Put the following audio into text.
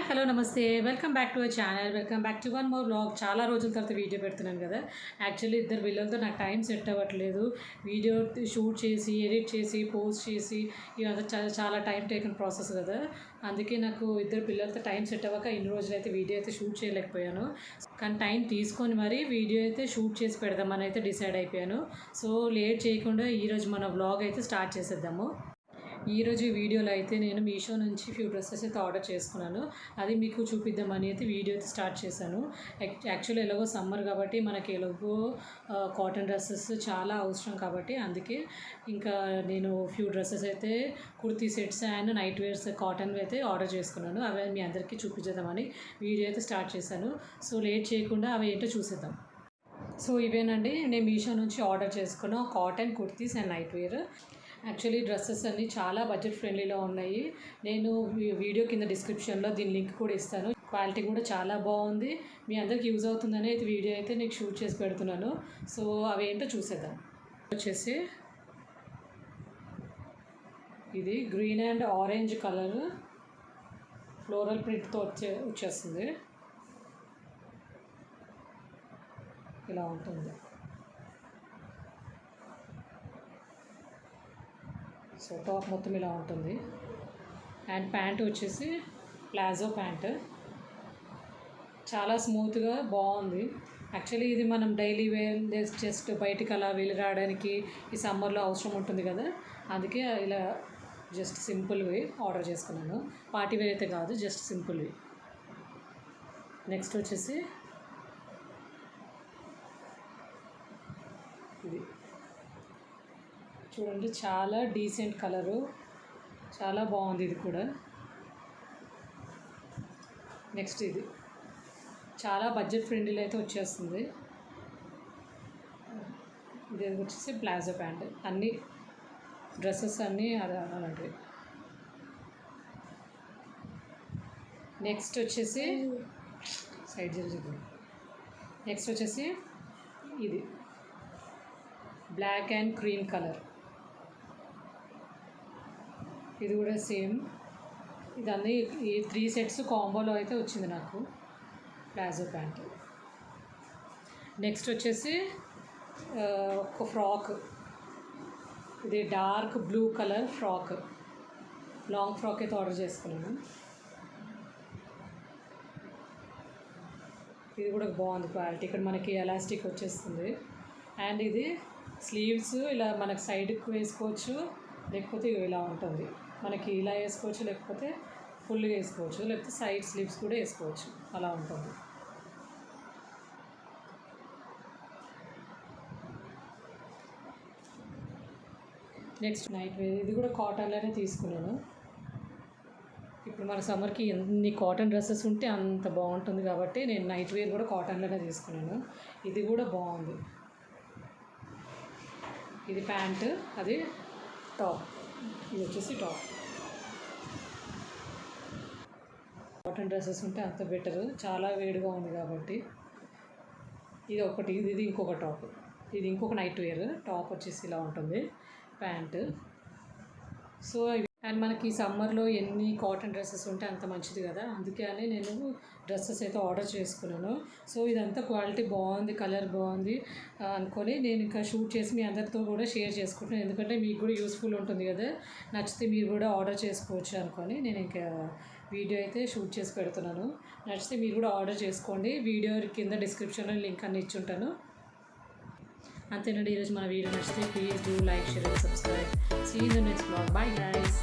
Hello నమస్తే welcome back to our channel welcome back to one more vlog. చాలా రోజుల తర్వాత వీడియో పెడుతున్నాను కదా. యాక్చువల్లీ ఇద్దరు పిల్లలతో నాకు టైం సెట్ అవ్వట్లేదు. వీడియో షూట్ చేసి ఎడిట్ చేసి పోస్ట్ చేసి ఇదంతా చాలా టైం టేకన్ ప్రాసెస్ కదా. అందుకే నాకు ఇద్దరు పిల్లలతో టైం సెట్ అవ్వక ఇన్ని రోజులు అయితే వీడియో అయితే షూట్ చేయలేకపోయాను. కానీ టైం తీసుకొని మరీ వీడియో అయితే షూట్ చేసి పెడదామని అయితే డిసైడ్ అయిపోయాను. సో లేట్ చేయకుండా ఈరోజు మన వ్లాగ్ అయితే స్టార్ట్ చేసేద్దాము. ఈరోజు వీడియోలో అయితే నేను మీషో నుంచి ఫ్యూ డ్రెస్సెస్ అయితే ఆర్డర్ చేసుకున్నాను. అది మీకు చూపిద్దామని అయితే వీడియో అయితే స్టార్ట్ చేశాను. యాక్చువల్లీ ఎలాగో సమ్మర్ కాబట్టి మనకి ఎలాగో కాటన్ డ్రెస్సెస్ చాలా అవసరం కాబట్టి అందుకే ఇంకా నేను ఫ్యూ డ్రెస్సెస్ అయితే kurti sets and night wears cotton అయితే ఆర్డర్ చేసుకున్నాను. అవి మీ అందరికీ చూపించేద్దామని వీడియో అయితే స్టార్ట్ చేశాను. సో లేట్ చేయకుండా అవి ఏంటో చూసేద్దాం. సో ఇవేనండి నేను మీషో నుంచి ఆర్డర్ చేసుకున్న cotton kurtis and night wear. Actually dresses అన్నీ చాలా బడ్జెట్ ఫ్రెండ్లీలో ఉన్నాయి. నేను వీడియో కింద డిస్క్రిప్షన్లో దీని లింక్ కూడా ఇస్తాను. క్వాలిటీ కూడా చాలా బాగుంది. మీ అందరికి యూజ్ అవుతుందని అయితే వీడియో అయితే నీకు షూట్ చేసి పెడుతున్నాను. సో అవి ఏంటో చూసేద్దాం. వచ్చేసి ఇది green and orange colour floral ప్రింట్తో వచ్చేస్తుంది. ఇలా ఉంటుంది. సో టాప్ మొత్తం ఇలా ఉంటుంది. అండ్ ప్యాంట్ వచ్చేసి ప్లాజో ప్యాంట్. చాలా స్మూత్గా బాగుంది. యాక్చువల్లీ ఇది మనం డైలీ వేర్ జస్ట్ బయటికి అలా వెళ్ళి రావడానికి ఈ సమ్మర్లో అవసరం ఉంటుంది కదా. అందుకే ఇలా జస్ట్ సింపుల్వి ఆర్డర్ చేసుకున్నాను. పార్టీ వేర్ అయితే కాదు, జస్ట్ సింపుల్వి. నెక్స్ట్ వచ్చేసి ఇది చూడండి, చాలా డీసెంట్ కలరు, చాలా బాగుంది ఇది కూడా. నెక్స్ట్ ఇది చాలా బడ్జెట్ ఫ్రెండ్లీలో అయితే వచ్చేస్తుంది. ఇది వచ్చేసి ప్లాజో ప్యాంట్. అన్ని డ్రెస్సెస్ అన్నీ అలాంటివి. నెక్స్ట్ వచ్చేసి సైడ్ జరిగింది. నెక్స్ట్ వచ్చేసి ఇది బ్లాక్ అండ్ క్రీమ్ కలర్. ఇది కూడా సేమ్. ఇదన్నీ ఈ 3 సెట్స్ కాంబోలో అయితే వచ్చింది నాకు ప్లాజో ప్యాంట్. నెక్స్ట్ వచ్చేసి ఒక ఫ్రాక్. ఇది dark blue colour frock, long frock అయితే ఆర్డర్ చేసుకున్నాను. ఇది కూడా బాగుంది క్వాలిటీ. ఇక్కడ మనకి ఎలాస్టిక్ వచ్చేస్తుంది. అండ్ ఇది స్లీవ్స్ ఇలా మనకి సైడ్కి వేసుకోవచ్చు, లేకపోతే ఇలా ఉంటుంది. మనకి ఇలా వేసుకోవచ్చు, లేకపోతే ఫుల్గా వేసుకోవచ్చు, లేకపోతే సైడ్ స్లీవ్స్ కూడా వేసుకోవచ్చు, అలా ఉంటుంది. Next night wear. ఇది కూడా కాటన్లోనే తీసుకున్నాను. ఇప్పుడు మన సమ్మర్కి ఎన్ని కాటన్ డ్రెస్సెస్ ఉంటే అంత బాగుంటుంది కాబట్టి నేను నైట్ వేర్ కూడా కాటన్లోనే తీసుకున్నాను. ఇది కూడా బాగుంది. ఇది ప్యాంటు, అది టాప్. ఇది వచ్చేసి టాప్. కాటన్ డ్రెస్సెస్ ఉంటే అంత బెటరు, చాలా వేడిగా ఉంది కాబట్టి. ఇది ఒకటి. ఇది ఇంకొక టాప్. ఇది ఇంకొక నైట్ వేర్. టాప్ వచ్చేసి ఇలా ఉంటుంది, ప్యాంటు. సో అండ్ మనకి సమ్మర్లో ఎన్ని కాటన్ డ్రెస్సెస్ ఉంటే అంత మంచిది కదా. అందుకే అని నేను డ్రెస్సెస్ అయితే ఆర్డర్ చేసుకున్నాను. సో ఇదంతా క్వాలిటీ బాగుంది, కలర్ బాగుంది అనుకొని నేను ఇంకా షూట్ చేసి మీ అందరితో కూడా షేర్ చేసుకుంటున్నాను. ఎందుకంటే మీకు కూడా యూస్ఫుల్ ఉంటుంది కదా. నచ్చితే మీరు కూడా ఆర్డర్ చేసుకోవచ్చు అనుకొని నేను ఇంకా వీడియో అయితే షూట్ చేసి పెడుతున్నాను. నచ్చితే మీరు కూడా ఆర్డర్ చేసుకోండి. వీడియో కింద డిస్క్రిప్షన్లో లింక్ అన్ని ఇచ్చి ఉంటాను. అంతేనండి. ఈరోజు మన వీడియో నచ్చితే please do like, share and subscribe. See you in the next vlog. Bye guys.